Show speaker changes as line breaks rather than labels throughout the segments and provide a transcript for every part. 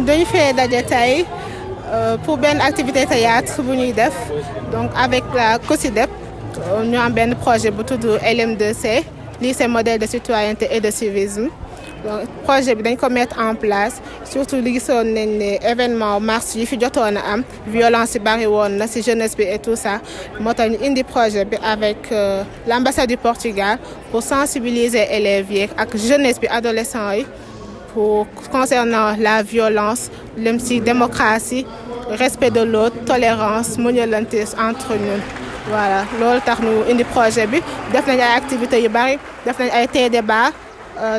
dañu fee daje tey pour benn activité théâtre bu ñuy def donc avec la COSYDEP ñu am benn projet bu tudd LM2C lycée modèle de citoyenneté et de civisme donc projet bi dañ ko mettre en place surtout li gisoon nañ ne événement mars yi fi jotoon a am violence yi bari woon na ci jeunesse bi et tout ça moo tax ñu indi projet bi avec l'ambassade du Portugal pour sensibiliser élèves yi ak jeunesse bi adolescents yi pour concernant la violence lem ci démocratie respect de l'autre tolérance muñalante entre ñun voilà loolu tax ñu indi projet bi def nañ ay activités yu bari def nañ ay thé débat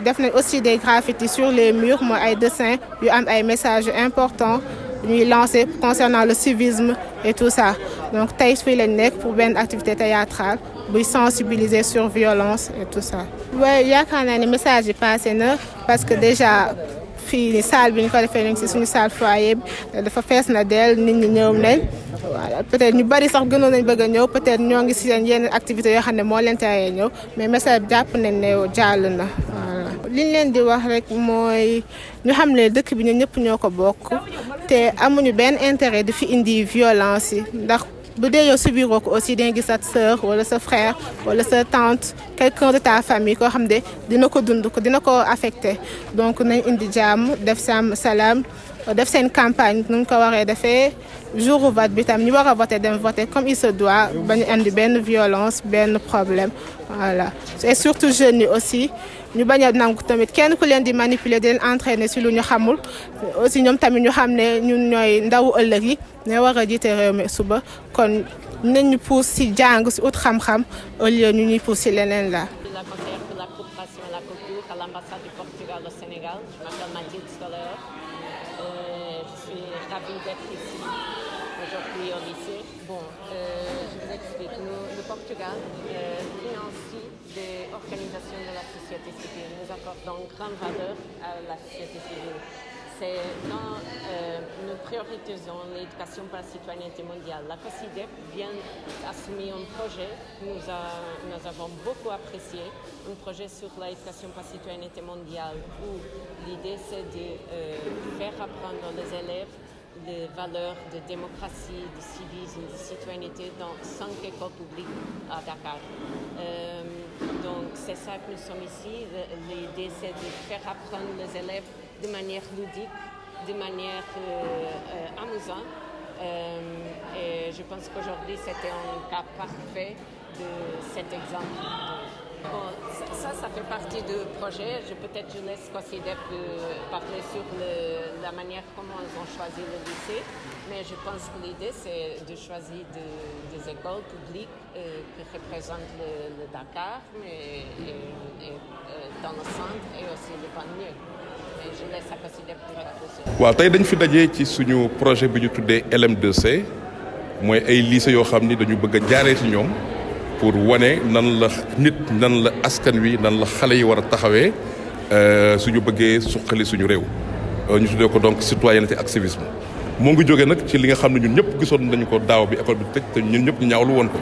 def nañ aussi des graffitis sur les murs mooy ay dessins yu am ay messages importants ñuy lancer concernant le civisme et tout ça donc tey fii lañ nekk pour benn activité théâtrale buy sensibiliser sur violence et tout ça. waaye yaakaar naa ne message yi passé na parce que déjà fii ni salle bi ñu ko defee ñu ngi ci suñu salle foyer bi dafa fees na del nit ñi ñëw nañ voilà peut-être ñu bari sax gënoon nañ bëgg a ñëw peut-être ñoo ngi ci seen yenn activités yoo xam ne moo leen teree ñëw mais message bi jàpp nañ ne jàll na voilà. li ñu leen di wax rek mooy ñu xam ne dëkk bi ñun ñëpp ñoo ko bokk te amuñu benn intérêt di fi indi violence yi ndax bu dee yow subir ko aussi da nga gis sa sœur wala sa frère wala sa tante quelqu'un de ta famille koo xam ne dina ko dund ko dina ko affecté donc nañ indi jàmm def sam salaam def seen campagne nu ñu ko waree defee jour vote bi tam ñu war a voter dem voter comme il se doit bañu indi benn violence benn problème voilà et surtout jeunes yi aussi ñu bañ a nangu tamit kenn ku leen di manipuler di leen entraîner ci lu ñu xamul aussi ñoom tamit ñu xam ne ñun ñooy ndawu ëllëg yi ne war a jiite réew mi suba kon nañ ñu pousse ci jàng ci ut xam-xam au lieu ñu ñuy pousse ci leneen la.
La conseillère pour la coopération et la culture à l'ambassade du Portugal au Sénégal. Je m'appelle Mathilde Stoller. Je suis ravie d'être ici aujourd'hui au lycée. Bon, je vous explique. Le Portugal financie des organisations de la société civile. Nous accordons grande valeur à la société civile. Nous prioritisons l'éducation pour la citoyenneté mondiale. La COSYDEP vient d'assumer un projet que nous avons beaucoup apprécié, un projet sur l'éducation pour la citoyenneté mondiale où l'idée c'est de faire apprendre aux élèves les valeurs de démocratie, de civisme, de citoyenneté dans 5 écoles publiques à Dakar. Donc c'est ça que nous sommes ici. L'idée c'est de faire apprendre les élèves de manière ludique, de manière amusante. Et je pense qu'aujourd'hui c'était un cas parfait de cet exemple. Bon, ça fait partie du projet. Peut-être je laisse COSYDEP parler sur la manière comment ils ont choisi le lycée. Mais je pense que l'idée, c'est de choisir des écoles publiques qui représentent le Dakar, mais dans le centre et aussi le banlieue. Mais je laisse à COSYDEP pour réfléchir.
waaw tey dañ fi dajee ci suñu projet bi ñu tuddee LM2C mooy ay lycée yoo xam ni dañu bëgg a jaaree ci ñoom. pour wane nan la nit nan la askan wi nan la xale yi war a taxawee suñu bëggee suqali suñu réew ñu tuddee ko donc citoyenneté ak civisme moo ngi jógee nag ci li nga xam ne ñun ñëpp gisoon nañu ko daaw bi école bi tëj te ñun ñëpp ñu ñaawlu woon ko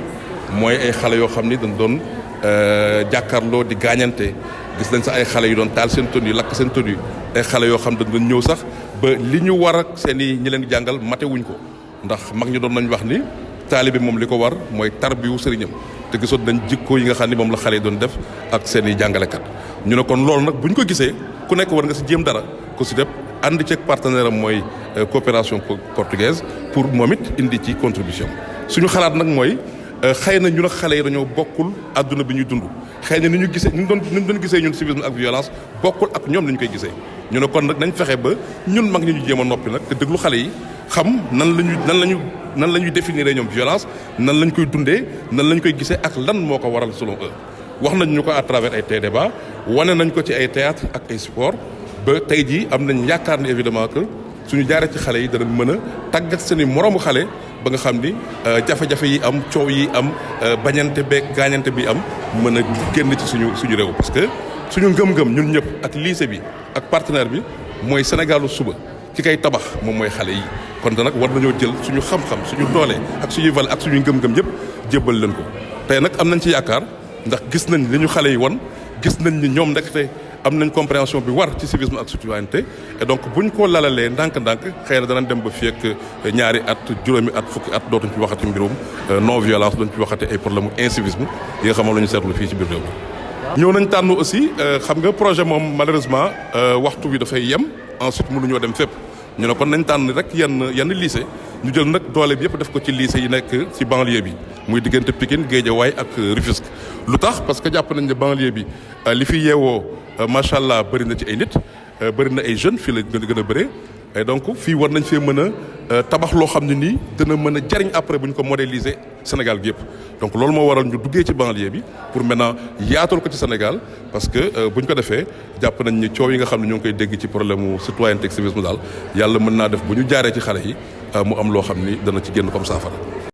mooy ay xale yoo xam ni dañ doon jàkkaarloo di gaañante gis nañ sax ay xale yu doon taal seen tenue lakk seen tenue ay xale yoo xam dañ doon ñëw sax ba li ñu war ak seen i ñi leen di jàngal matewuñ ko ndax mag ñu doon nañ wax ni taalibe moom li ko war mooy tarbiyu sëriñam te gisoon nañ jikko yi nga xam ne moom la xale yi doon def ak seen i jàngalekat ñu ne kon loolu nag bu ñu ko gisee ku nekk war nga si jéem dara COSYDEP ànd ceeg partenaire am mooy coopération portugaise pour moom it indi ci contribution suñu xalaat nag mooy xëy na ñun ak xale yi dañoo bokkul adduna bi ñuy dund xëy na ni ñu gisee ni ñu doon gisee ñun civisme ak violence bokkul ak ñoom ni ñu koy gisee ñu ne kon nag nañ fexe ba ñun mag ñi ñu jéem a noppi nag te déglu xale yi xam nan la ñuy définir ñoom violence nan lañ koy dundee nan lañ koy gisee ak lan moo ko waral selon eux wax nañ ñu ko à travers ay té débat wane nañ ko ci ay théâtre ak ay sport ba tey jii am nañ yaakaar ne évidemment que suñu jaaree ci xale yi danañ mën a tàggat seen i moroomu xale ba nga xam ni jafe-jafe yi am coow yi am bañante beeg gaañante bi am mën a génn ci suñu réew parce que suñu ngëm-ngëm ñun ñëpp ak lycée bi ak partenaire bi mooy Sénégalu suba ki kay tabax moom mooy xale yi kon nag war nañoo jël suñu xam-xam suñu doole ak suñuy valeur ak suñuy ngëm-ngëm yëpp jébbal leen ko tey nag am nañ ci yaakaar ndax gis nañ li ñu xale yi won gis nañ ni ñoom ndekete am nañ compréhension bi war ci civisme ak citoyenneté et donc buñ ko lalalee ndànk-ndànk xëy na danañ dem ba fii ak ñaari at juróomi at fukki at dootuñ ci waxati mbirum non violence duñ ci waxati ay problème incivisme yi nga xam la ñu seetlu fii ci biir réew mi. ñëw nañ tànn aussi xam nga projet moom malheureusement waxtu bi dafay yem ensuite mënuñoo dem fépp ñu ne kon nañ tànn rek yenn lycée ñu jël nag doole bi yëpp def ko ci lycée yi nekk ci banlieue bi muy diggante Pikine Guédiawaye ak Rufisque. lu tax parce que jàpp nañ ne banlieue bi li fi yeewoo macha allah bëri na ci ay nit bëri na ay jeunes fii la gën a bëree et donc fii war nañ fee mën a tabax loo xam ne nii dina mën a jariñ après bu ñu ko modéliser Sénégal gi yëpp. donc loolu moo waral ñu duggee ci banlieue bi pour maintenant yaatal ko ci Sénégal parce que bu ñu ko defee jàpp nañ ni coow yi nga xam ne ñoo ngi koy dégg ci problème mu citoyenneté ak civisme daal yàlla mën naa def bu ñu jaaree ci xale yi mu am loo xam ni dana ci génn comme saafara.